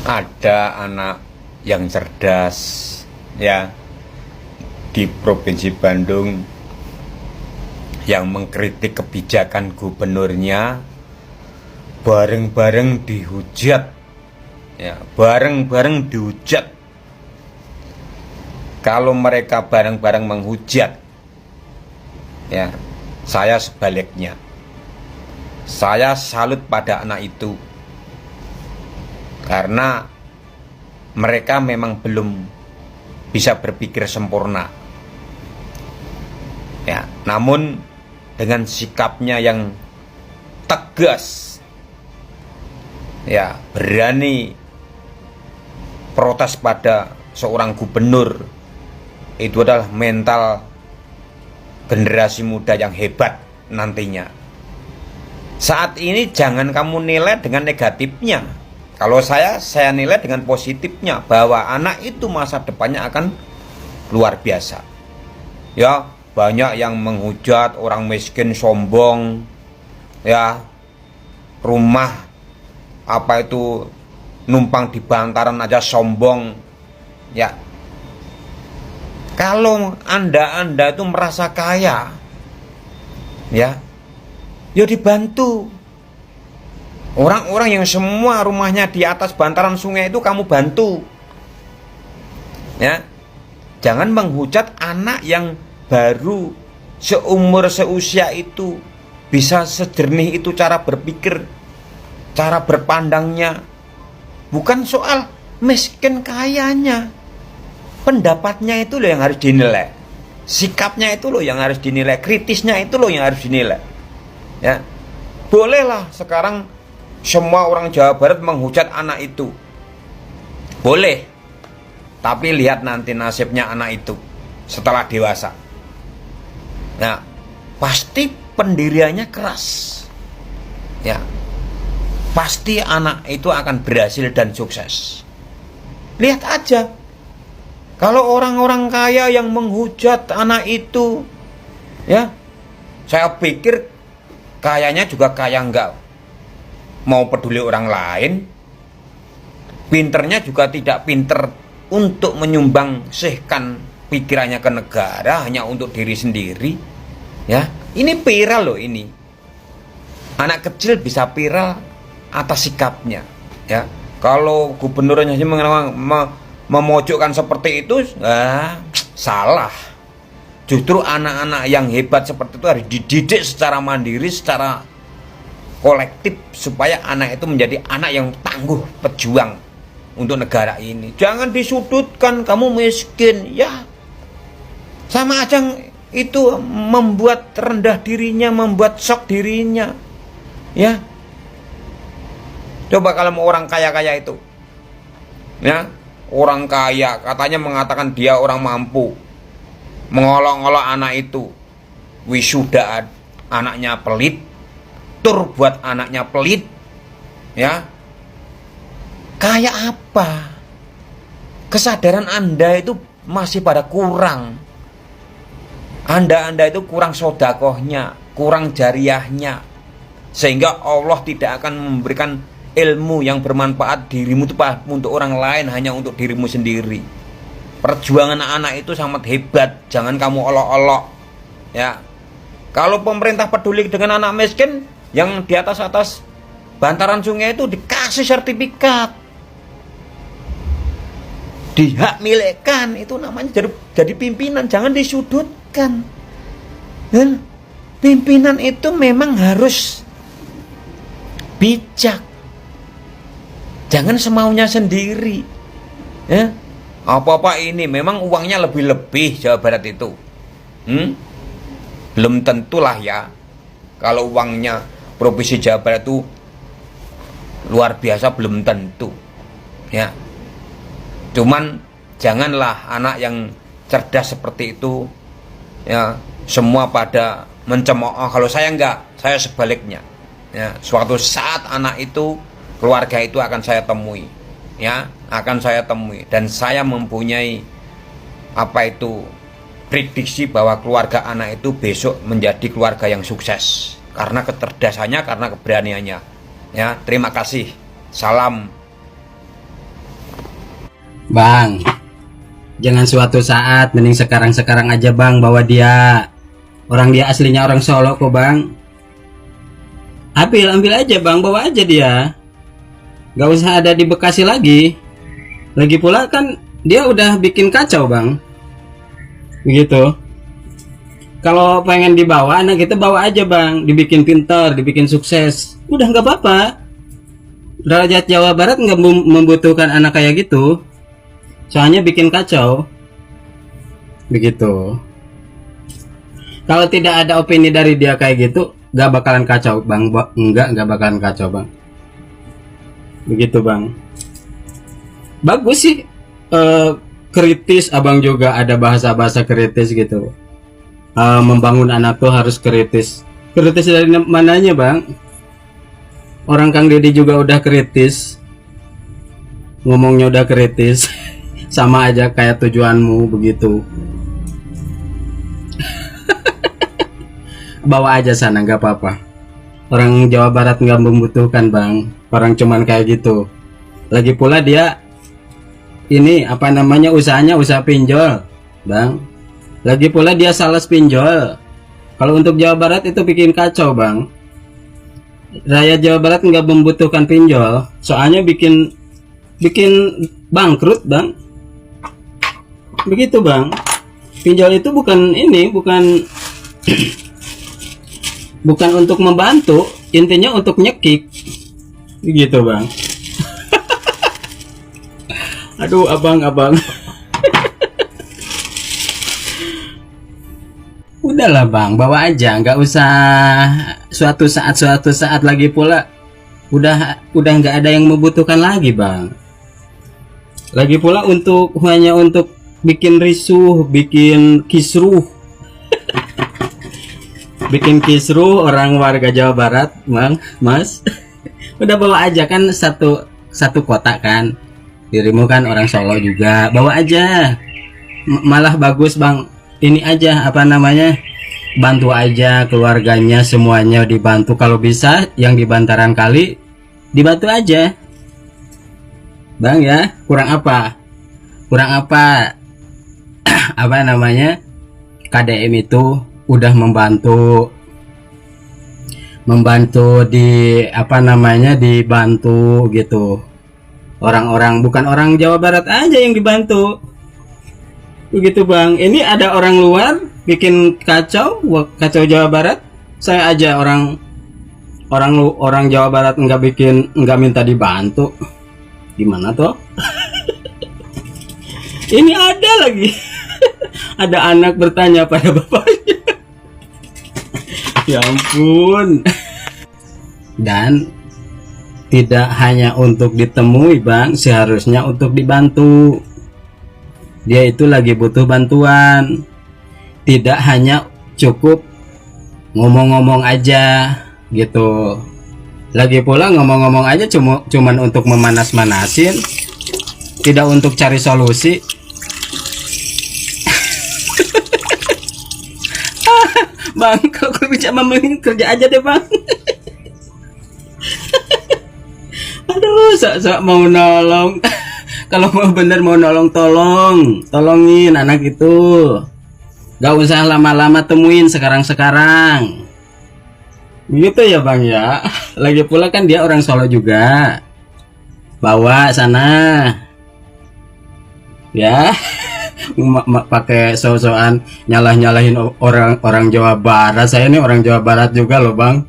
Ada anak yang cerdas ya di Provinsi Bandung yang mengkritik kebijakan gubernurnya, bareng-bareng dihujat ya, bareng-bareng dihujat. Kalau mereka bareng-bareng menghujat ya, saya sebaliknya, saya salut pada anak itu karena mereka memang belum bisa berpikir sempurna ya, namun dengan sikapnya yang tegas ya, berani protes pada seorang gubernur, itu adalah mental generasi muda yang hebat nantinya. Saat ini jangan kamu nilai dengan negatifnya. Kalau saya nilai dengan positifnya, bahwa anak itu masa depannya akan luar biasa. Ya, banyak yang menghujat orang miskin sombong. Ya, rumah apa itu numpang di bantaran aja sombong. Ya. Kalau Anda itu merasa kaya, ya dibantu. Orang-orang yang semua rumahnya di atas bantaran sungai itu kamu bantu. Ya. Jangan menghujat anak yang baru seumur seusia itu, bisa sejernih itu cara berpikir, cara berpandangnya. Bukan soal miskin kayanya. Pendapatnya itu loh yang harus dinilai. Sikapnya itu loh yang harus dinilai. Kritisnya itu loh yang harus dinilai. Ya. Bolehlah sekarang semua orang Jawa Barat menghujat anak itu, boleh. Tapi lihat nanti nasibnya anak itu setelah dewasa. Nah, pasti pendiriannya keras. Ya. Pasti anak itu akan berhasil dan sukses. Lihat aja. Kalau orang-orang kaya yang menghujat anak itu, ya, saya pikir kayanya juga kaya enggak mau peduli orang lain, pinternya juga tidak pinter untuk menyumbang-sihkan pikirannya ke negara, hanya untuk diri sendiri. Ya, ini viral loh ini. Anak kecil bisa viral atas sikapnya. Ya, kalau gubernurnya memojokkan seperti itu, salah. Justru anak-anak yang hebat seperti itu harus dididik secara mandiri, secara kolektif, supaya anak itu menjadi anak yang tangguh, pejuang untuk negara ini. Jangan disudutkan, kamu miskin, ya sama aja itu membuat rendah dirinya, membuat shock dirinya. Ya, coba kalau orang kaya-kaya itu, ya, orang kaya katanya mengatakan dia orang mampu, mengolok-olok anak itu, wisuda anaknya pelit, tur buat anaknya pelit, ya. Kayak apa? Kesadaran Anda itu masih pada kurang. Anda itu kurang sodakohnya, kurang jariahnya, sehingga Allah tidak akan memberikan ilmu yang bermanfaat dirimu itu untuk orang lain, hanya untuk dirimu sendiri. Perjuangan anak itu sangat hebat, jangan kamu olok-olok. Ya. Kalau pemerintah peduli dengan anak miskin yang di atas bantaran sungai itu, dikasih sertifikat, dihak milikkan, itu namanya jadi pimpinan. Jangan disudutkan. Dan pimpinan itu memang harus bijak, jangan semaunya sendiri. Ya, apa-apa ini memang uangnya lebih-lebih Jawa Barat itu, belum tentulah ya. Kalau uangnya Provinsi Jawa Barat itu luar biasa, belum tentu. Ya. Cuman janganlah anak yang cerdas seperti itu, ya, semua pada mencemooh. Kalau saya enggak, saya sebaliknya. Ya, suatu saat anak itu, keluarga itu akan saya temui. Ya, akan saya temui, dan saya mempunyai apa itu prediksi bahwa keluarga anak itu besok menjadi keluarga yang sukses. Karena kecerdasannya, karena keberaniannya. Ya, terima kasih. Salam Bang, jangan suatu saat, mending sekarang-sekarang aja bang bawa dia. Orang dia aslinya orang Solo kok bang. Ambil aja bang, bawa aja dia. Gak usah ada di Bekasi lagi. Lagi pula kan dia udah bikin kacau bang. Begitu. Kalau pengen dibawa anak kita bawa aja bang, dibikin pintar, dibikin sukses. Udah nggak apa-apa. Derajat Jawa Barat nggak membutuhkan anak kayak gitu. Soalnya bikin kacau. Begitu. Kalau tidak ada opini dari dia kayak gitu, nggak bakalan kacau bang. Nggak bakalan kacau bang. Begitu bang. Bagus sih. Kritis, abang juga ada bahasa-bahasa kritis gitu. Membangun anak tuh harus kritis. Kritis dari mananya bang? Orang Kang Deddy juga udah kritis, ngomongnya udah kritis. Sama aja kayak tujuanmu begitu. Bawa aja sana, nggak apa-apa. Orang Jawa Barat nggak membutuhkan bang, orang cuman kayak gitu. Lagi pula dia ini apa namanya, usahanya usaha pinjol bang. Lagi pula dia sales pinjol. Kalau untuk Jawa Barat itu bikin kacau bang. Rakyat Jawa Barat nggak membutuhkan pinjol, soalnya bikin bangkrut bang. Begitu bang. Pinjol itu bukan ini, bukan bukan untuk membantu, intinya untuk nyekik. Begitu bang. Aduh abang. Udahlah bang, bawa aja, nggak usah suatu saat lagi pula udah nggak ada yang membutuhkan lagi bang. Lagi pula hanya untuk bikin risuh, bikin kisruh. Bikin kisruh orang warga Jawa Barat bang, mas. Udah bawa aja, kan satu kota kan. Dirimu kan orang Solo juga, bawa aja. Malah bagus bang. Ini aja apa namanya, bantu aja keluarganya, semuanya dibantu. Kalau bisa yang di bantaran kali dibantu aja bang ya. Kurang apa apa namanya, KDM itu udah membantu di apa namanya, dibantu gitu. Orang-orang, bukan orang Jawa Barat aja yang dibantu. Begitu bang. Ini ada orang luar bikin kacau Jawa Barat. Saya aja orang Jawa Barat nggak minta dibantu. Gimana toh? Ini ada lagi. Ada anak bertanya pada bapaknya. Ya ampun. Dan tidak hanya untuk ditemui bang, seharusnya untuk dibantu. Dia itu lagi butuh bantuan. Tidak hanya cukup ngomong-ngomong aja gitu. Lagi pula ngomong-ngomong aja cuman untuk memanas-manasin, tidak untuk cari solusi. Bang, kalau bisa memilih kerja aja deh bang. Aduh, sok mau nolong. Kalau mau bener mau nolong, tolongin anak itu. Gak usah lama-lama temuin sekarang. Begitu ya bang ya. Lagi pula kan dia orang Solo juga. Bawa sana. Ya. Pakai so-soan nyalahin orang Jawa Barat. Saya ini orang Jawa Barat juga loh bang.